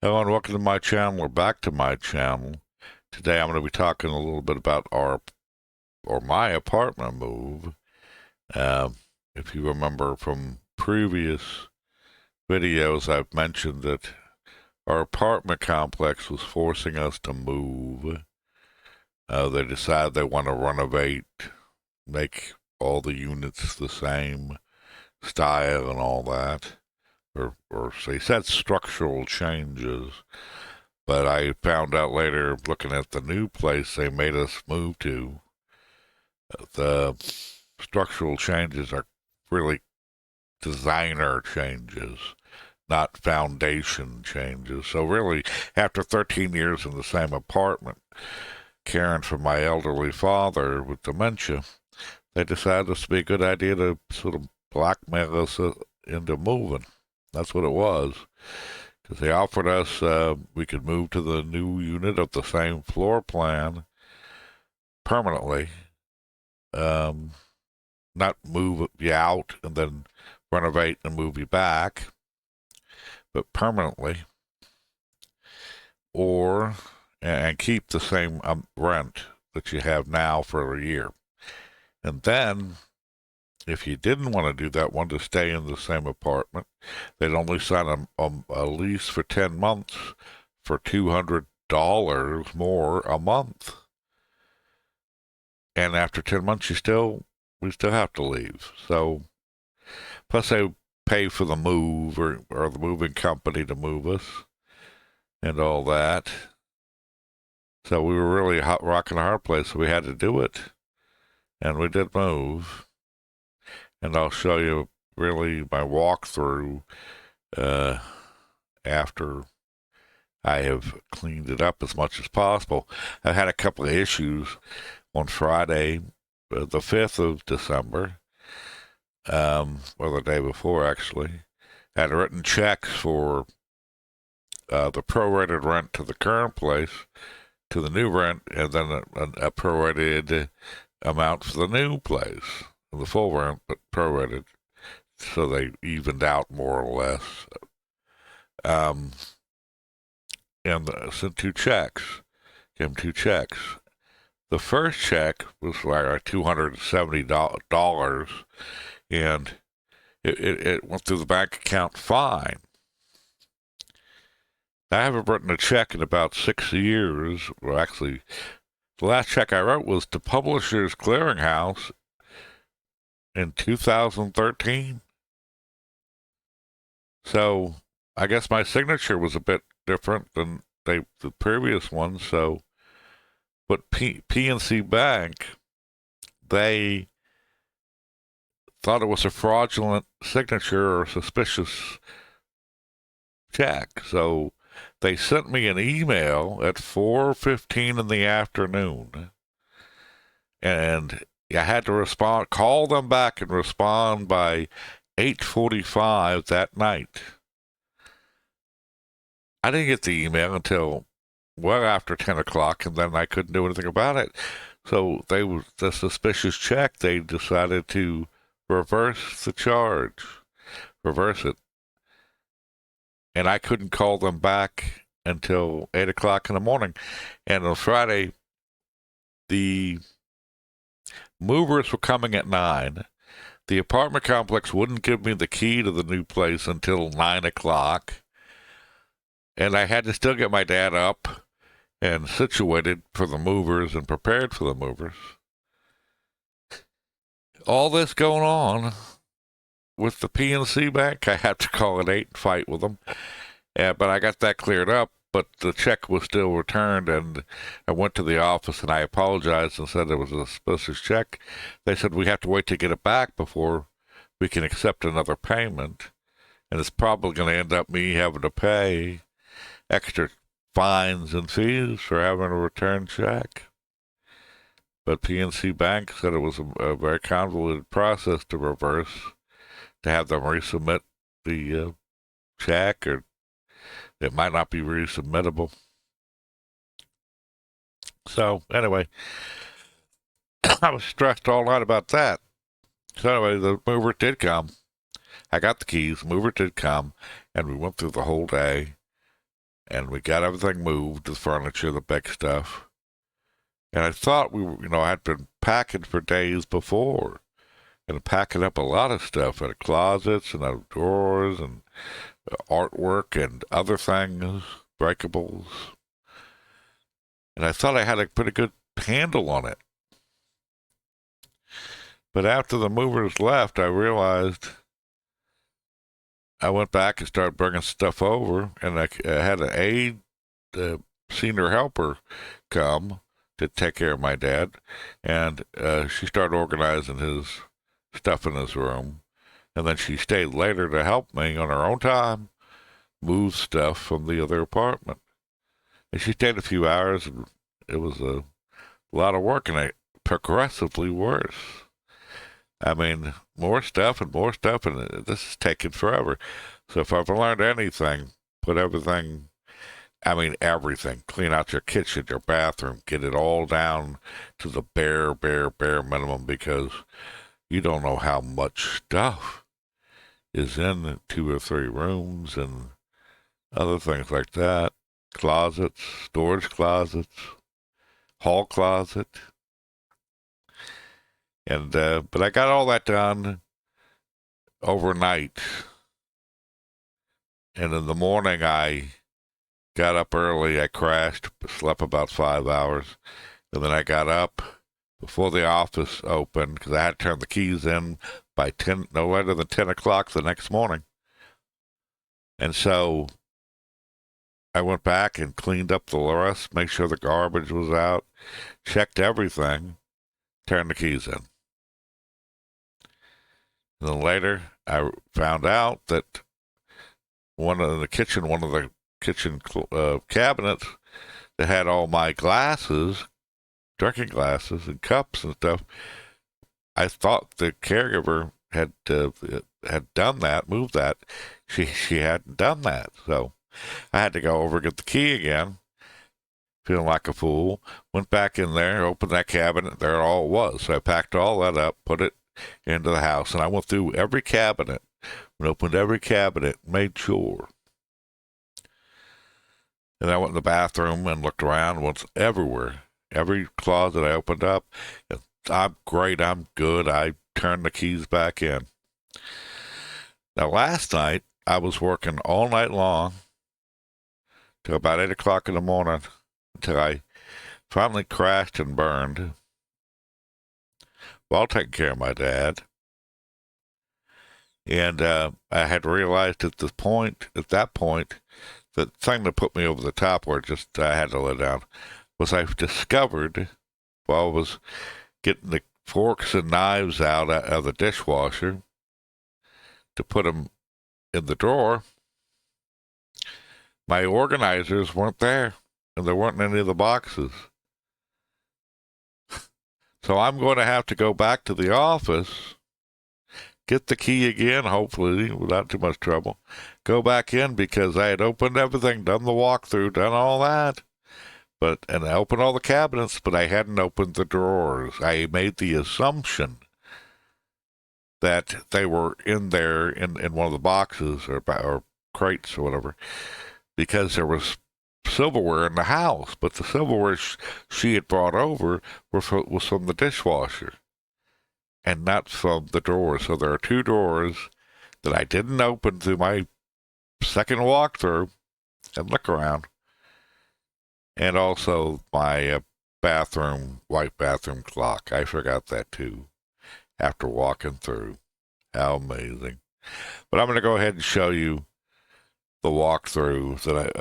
Hello and welcome to my channel, or back to my channel. Today I'm going to be talking a little bit about my apartment move. Um, if you remember from previous videos, I've mentioned that our apartment complex was forcing us to move. They decided they want to renovate, make all the units the same style and all that. Or they said structural changes. But I found out later, looking at the new place they made us move to, the structural changes are really designer changes, not foundation changes. So really, after 13 years in the same apartment, caring for my elderly father with dementia, they decided this would be a good idea to sort of blackmail us into moving. That's what it was. Because they offered us we could move to the new unit of the same floor plan permanently, um, not move you out and then renovate and move you back, but permanently, or and keep the same rent that you have now for a year. And then, if you didn't want to do that, wanted to stay in the same apartment, they'd only sign a lease for 10 months for $200 more a month. And after 10 months, we still have to leave. So, plus they pay for the move or the moving company to move us and all that. So we were really rocking a hard place, so we had to do it. And we did move. And I'll show you really my walkthrough after I have cleaned it up as much as possible. I had a couple of issues on Friday, the 5th of December, or the day before, actually. I had written checks for the prorated rent to the current place, to the new rent, and then a prorated amount for the new place, the full rent, but prorated, so they evened out more or less. And sent two checks. Gave him two checks. The first check was like $270, and it went through the bank account fine. I haven't written a check in about 6 years. Well, actually, the last check I wrote was to Publishers Clearinghouse in 2013. So I guess my signature was a bit different than the previous one. So, but PNC Bank, they thought it was a fraudulent signature or suspicious check. So they sent me an email at 4:15 in the afternoon, and I had to call them back and respond by 8:45 that night. I didn't get the email until well after 10 o'clock, and then I couldn't do anything about it. So the suspicious check, they decided to reverse the charge, reverse it. And I couldn't call them back until 8 o'clock in the morning. And on Friday, the movers were coming at 9. The apartment complex wouldn't give me the key to the new place until 9 o'clock. And I had to still get my dad up and situated for the movers and prepared for the movers. All this going on with the PNC Bank, I had to call at 8 and fight with them. But I got that cleared up, but the check was still returned, and I went to the office and I apologized and said it was a suspicious check. They said we have to wait to get it back before we can accept another payment, and it's probably going to end up me having to pay extra fines and fees for having a return check. But PNC Bank said it was a very convoluted process to reverse, to have them resubmit the check, or it might not be resubmittable. So anyway, I was stressed all night about that. So anyway, the mover did come. I got the keys, mover did come, and we went through the whole day. and we got everything moved, the furniture, the big stuff. And I thought I'd been packing for days before and packing up a lot of stuff out of closets and out of drawers and artwork and other things, breakables. And I thought I had a pretty good handle on it. But after the movers left, I realized I went back and started bringing stuff over, and I had an aide, senior helper, come to take care of my dad, and she started organizing his stuff in his room, and then she stayed later to help me on her own time move stuff from the other apartment. And she stayed a few hours, and it was a lot of work, and it progressively worse. I mean, more stuff, and this is taking forever. So if I've learned anything, put everything, clean out your kitchen, your bathroom, get it all down to the bare minimum, because you don't know how much stuff is in 2 or 3 rooms and other things like that. Closets, storage closets, hall closet. And but I got all that done overnight. And in the morning I got up early. I crashed, slept about 5 hours, and then I got up before the office opened because I had to turn the keys in by no later than 10 o'clock the next morning. And so I went back and cleaned up the rest, made sure the garbage was out, checked everything, turned the keys in. And then later, I found out that one of the kitchen cabinets that had all my glasses, drinking glasses and cups and stuff, I thought the caregiver had done that, moved that. She hadn't done that, so I had to go over and get the key again, feeling like a fool. Went back in there, opened that cabinet, there it all was. So I packed all that up, put it into the house, and I went through every cabinet and opened every cabinet, made sure. And I went in the bathroom and looked around, went everywhere. Every closet I opened up, I'm great, I'm good. I turned the keys back in. Now, last night, I was working all night long till about 8 o'clock in the morning until I finally crashed and burned while taking care of my dad. And I had realized at that point, the thing that put me over the top where I had to let down was I discovered while I was getting the forks and knives out of the dishwasher to put them in the drawer, my organizers weren't there, and there weren't any of the boxes. So I'm going to have to go back to the office, get the key again, hopefully without too much trouble, go back in because I had opened everything, done the walkthrough, done all that. And I opened all the cabinets, but I hadn't opened the drawers. I made the assumption that they were in there in one of the boxes or crates or whatever, because there was silverware in the house, but the silverware she had brought over was from the dishwasher and not from the drawers. So there are 2 drawers that I didn't open through my second walkthrough and look around. And also my white bathroom clock. I forgot that too after walking through. How amazing. But I'm going to go ahead and show you the walkthrough that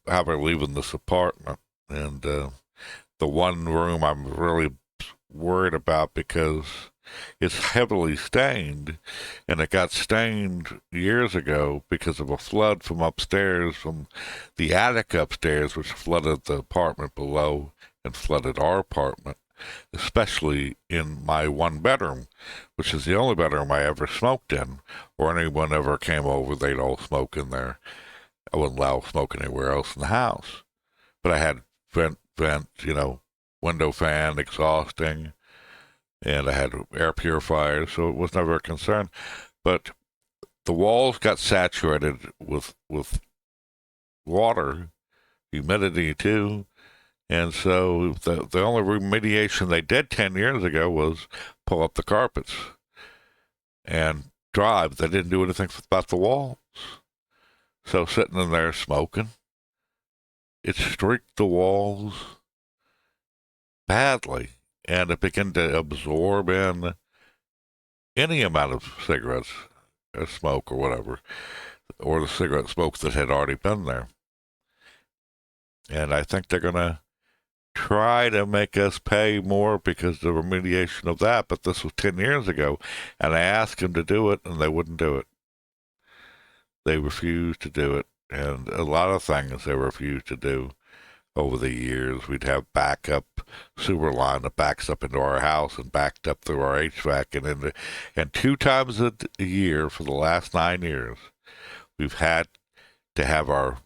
how I'm leaving this apartment. And the one room I'm really worried about because it's heavily stained, and it got stained years ago because of a flood from upstairs, from the attic upstairs, which flooded the apartment below and flooded our apartment, especially in my 1 bedroom, which is the only bedroom I ever smoked in, or anyone ever came over, they'd all smoke in there. I wouldn't allow smoking anywhere else in the house. But I had vent, window fan, exhausting, and I had air purifiers, so it was never a concern. But the walls got saturated with water humidity too. And so the only remediation they did 10 years ago was pull up the carpets and drive. They didn't do anything about the walls. So sitting in there smoking, it streaked the walls badly, and it began to absorb in any amount of cigarettes or smoke or whatever, or the cigarette smoke that had already been there. And I think they're going to try to make us pay more because of the remediation of that, but this was 10 years ago, and I asked them to do it, and they wouldn't do it. They refused to do it, and a lot of things they refused to do over the years. We'd have backup sewer line that backs up into our house and backed up through our HVAC, and 2 times a year for the last 9 years, we've had to have our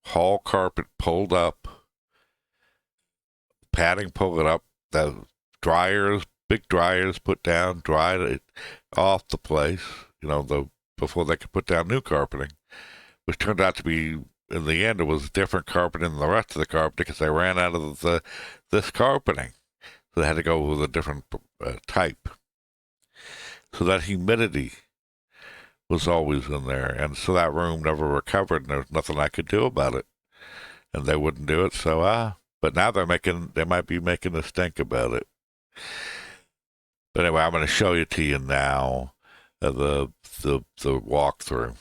hall carpet pulled up, padding pull it up, the dryers, big dryers put down, dried it off the place, before they could put down new carpeting, which turned out to be, in the end, it was different carpeting than the rest of the carpet because they ran out of this carpeting. So they had to go with a different type. So that humidity was always in there. And so that room never recovered, and there was nothing I could do about it. And they wouldn't do it, so but now they might be making a stink about it. But anyway, I'm going to show you to you now the walkthrough.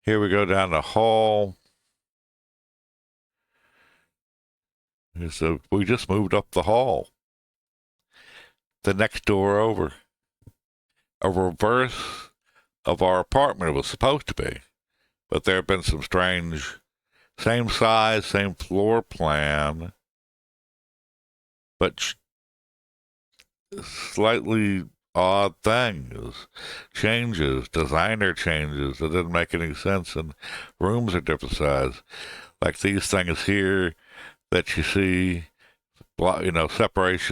Here we go down the hall. So we just moved up the hall. The next door over. A reverse of our apartment it was supposed to be. But there have been some strange, same size, same floor plan, but slightly odd things, changes, designer changes that didn't make any sense, and rooms are different size. Like these things here that you see, separating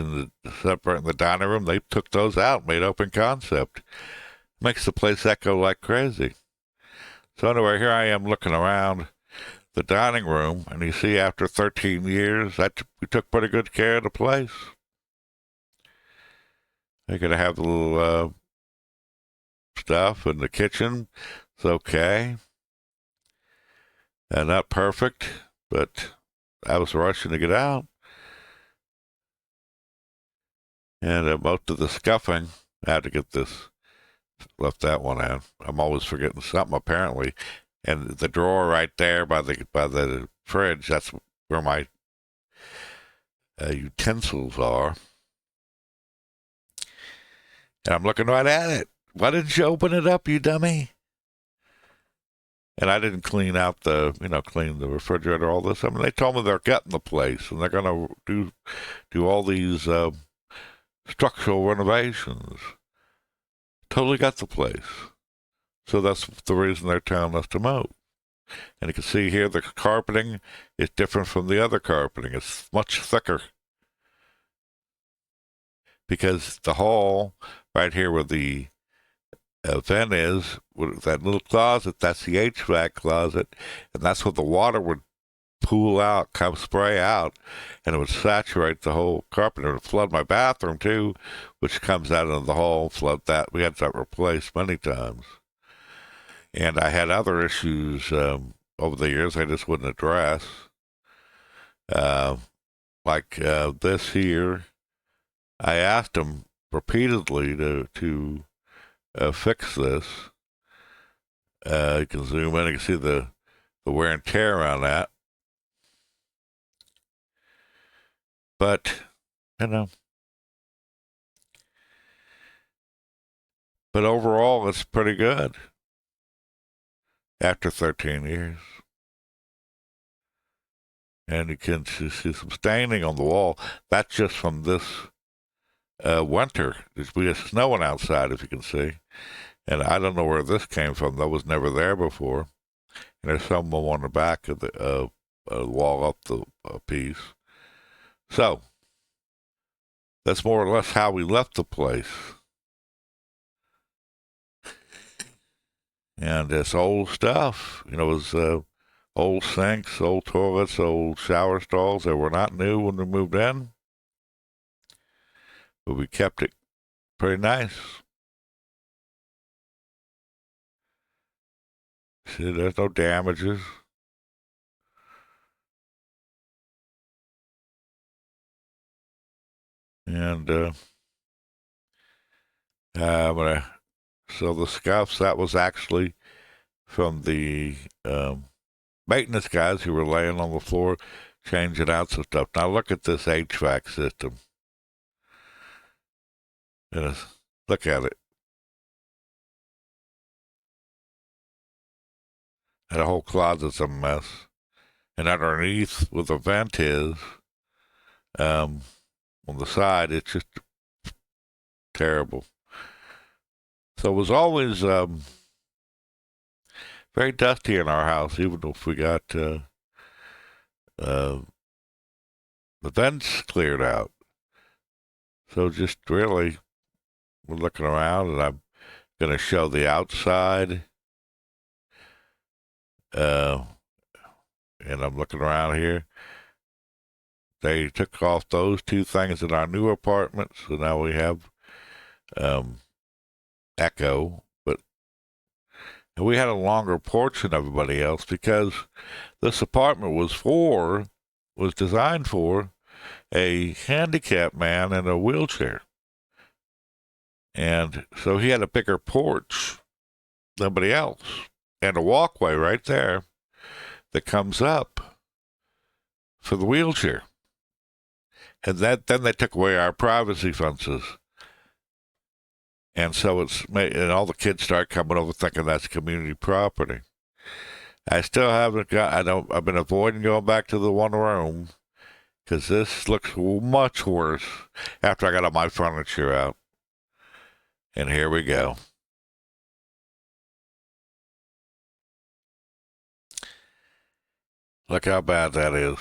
the dining room, they took those out, made open concept. Makes the place echo like crazy. So anyway, here I am looking around the dining room, and you see after 13 years, we took pretty good care of the place. They're going to have the little stuff in the kitchen. It's okay. And not perfect, but I was rushing to get out. And most of the scuffing, I had to get this, left that one in. I'm always forgetting something apparently. And the drawer right there by the fridge, that's where my utensils are. And I'm looking right at it. Why didn't you open it up, you dummy? And I didn't clean out clean the refrigerator, all this. I mean, they told me they're gutting the place and they're going to do all these structural renovations. Totally got the place. So that's the reason they're telling us to move. And you can see here the carpeting is different from the other carpeting. It's much thicker. Because the hall, right here where the vent is, with that little closet, that's the HVAC closet, and that's where the water would pool out, spray out, and it would saturate the whole carpet. It would flood my bathroom too, which comes out into the hall, flood that. We had that replaced many times. And I had other issues over the years I just wouldn't address. Like this here, I asked him repeatedly to fix this. You can zoom in, you can see the wear and tear on that. But, but overall, it's pretty good after 13 years. And you can see some staining on the wall. That's just from this winter. We had snowing outside, if you can see. And I don't know where this came from. That was never there before. And there's some on the back of the wall up the piece. So, that's more or less how we left the place. And it's old stuff. It was Old sinks, old toilets, old shower stalls that were not new when we moved in, but we kept it pretty nice. See, there's no damages. And so the scuffs, that was actually from the maintenance guys who were laying on the floor changing out some stuff. Now look at this HVAC system. Look at it. And the whole closet's a mess. And underneath where the vent is, on the side, it's just terrible. So it was always very dusty in our house, even if we got the vents cleared out. So just really, we're looking around, and I'm going to show the outside. And I'm looking around here. They took off those two things in our new apartment, so now we have echo. But we had a longer porch than everybody else because this apartment was designed for a handicapped man in a wheelchair. And so he had a bigger porch than anybody else, and a walkway right there that comes up for the wheelchair. And then they took away our privacy fences. And so and all the kids start coming over thinking that's community property. I still haven't I've been avoiding going back to the one room because this looks much worse after I got all my furniture out. And here we go. Look how bad that is.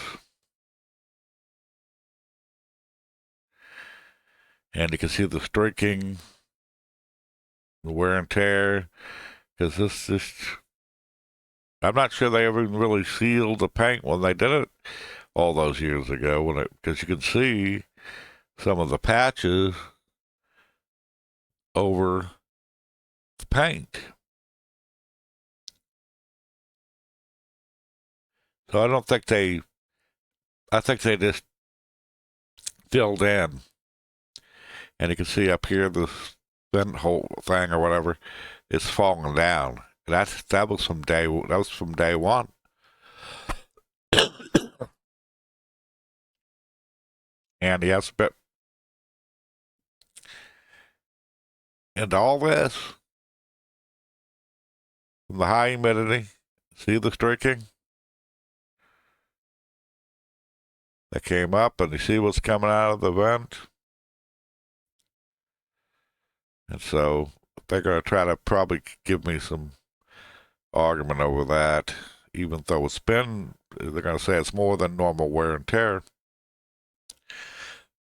And you can see the streaking, the wear and tear, because I'm not sure they ever really sealed the paint when they did it all those years ago, because you can see some of the patches over the paint. So I think they just filled in. And you can see up here the vent hole thing or whatever, it's falling down. That was from day one. And yes, but and all this from the high humidity, see the streaking that came up, and you see what's coming out of the vent. And so they're going to try to probably give me some argument over that, even though they're going to say it's more than normal wear and tear.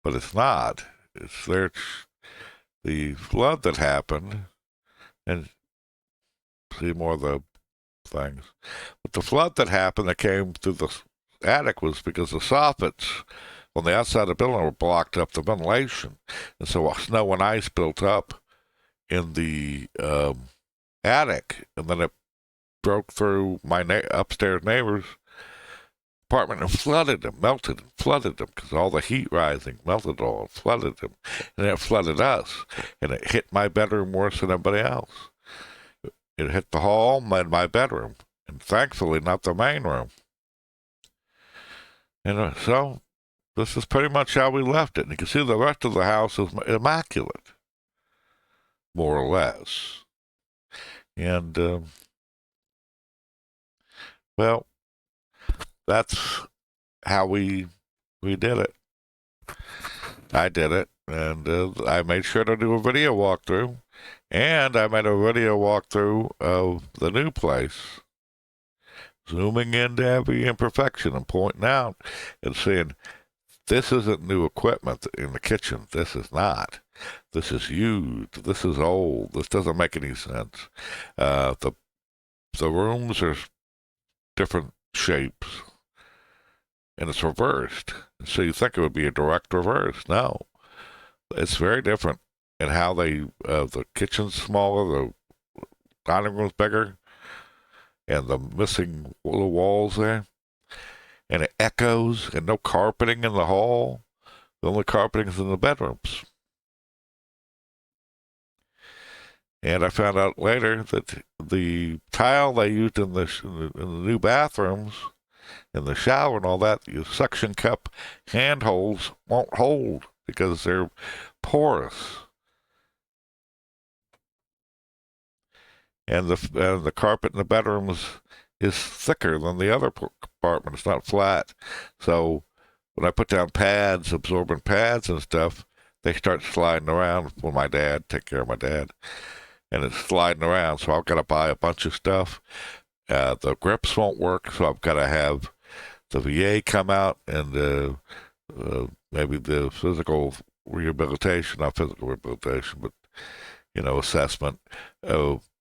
But it's not. It's the flood that happened, and see more of the things. But the flood that happened that came through the attic was because the soffits on the outside of the building were blocked up the ventilation. And so snow and ice built up in the attic, and then it broke through my upstairs neighbor's apartment and flooded them, melted and flooded them, because all the heat rising melted all and flooded them, and it flooded us, and it hit my bedroom worse than everybody else. It hit the hall and my bedroom, and thankfully not the main room. And so this is pretty much how we left it. And you can see the rest of the house is immaculate, more or less. And, well, that's how we did it. I did it, and I made sure to do a video walkthrough, and I made a video walkthrough of the new place, zooming into every imperfection and pointing out and saying, this isn't new equipment in the kitchen. This is not. This is used. This is old. This doesn't make any sense. The rooms are different shapes, and it's reversed. So you think it would be a direct reverse. No, it's very different in how the kitchen's smaller, the dining room's bigger, and the missing little walls there. And it echoes, and no carpeting in the hall. The only carpeting is in the bedrooms. And I found out later that the tile they used in the new bathrooms, in the shower and all that, the suction cup handholds won't hold because they're porous. And the carpet in the bedrooms is thicker than the other compartment. It's not flat. So when I put down pads, absorbent pads and stuff, they start sliding around when my dad, take care of my dad, and it's sliding around. So I've got to buy a bunch of stuff. The grips won't work, so I've got to have the VA come out and maybe the physical rehabilitation, not physical rehabilitation, but, assessment.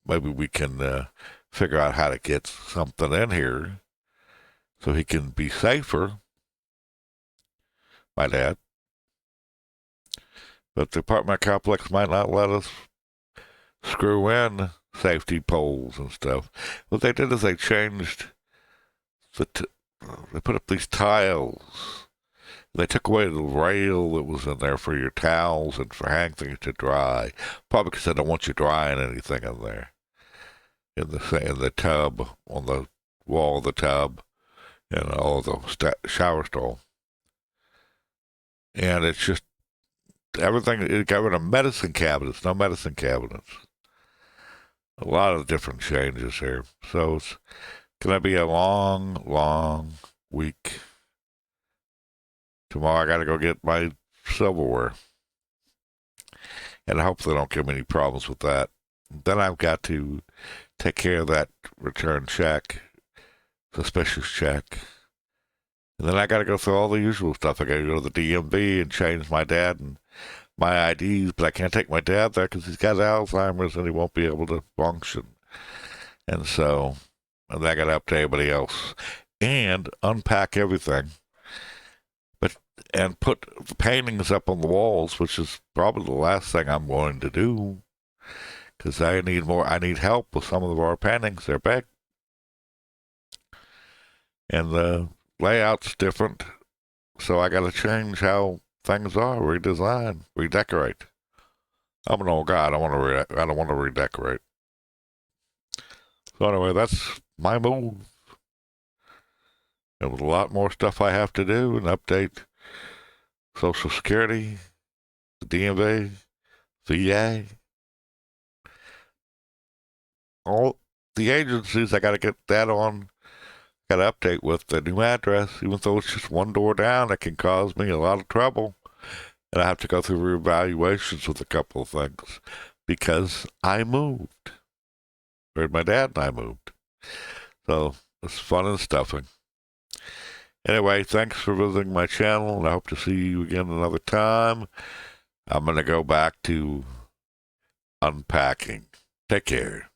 Maybe we can figure out how to get something in here so he can be safer, my dad. But the apartment complex might not let us screw in safety poles and stuff. What they did is they changed they put up these tiles. They took away the rail that was in there for your towels and for hang things to dry. Probably because they don't want you drying anything in there. In the tub, on the wall of the tub, and all the shower stall. And it's just everything. It got rid of medicine cabinets, no medicine cabinets. A lot of different changes here. So it's going to be a long, long week. Tomorrow I got to go get my silverware. And I hope they don't give me any problems with that. Then I've got to take care of that return check, suspicious check. And then I got to go through all the usual stuff. I got to go to the DMV and change my dad and my IDs, but I can't take my dad there because he's got Alzheimer's and he won't be able to function. And so, and I got to update everybody else and unpack everything. And put the paintings up on the walls, which is probably the last thing I'm going to do, because I need help with some of our paintings. They're big, and the layout's different, so I got to change how things are, redesign, redecorate. I'm an old guy. I don't want to redecorate. So anyway, that's my move. And with a lot more stuff I have to do and update Social Security, the DMV, VA, all the agencies I got to get that on, got to update with the new address, even though it's just one door down, it can cause me a lot of trouble. And I have to go through reevaluations with a couple of things because I moved. Or my dad and I moved. So it's fun and stuffing. Anyway, thanks for visiting my channel, and I hope to see you again another time. I'm going to go back to unpacking. Take care.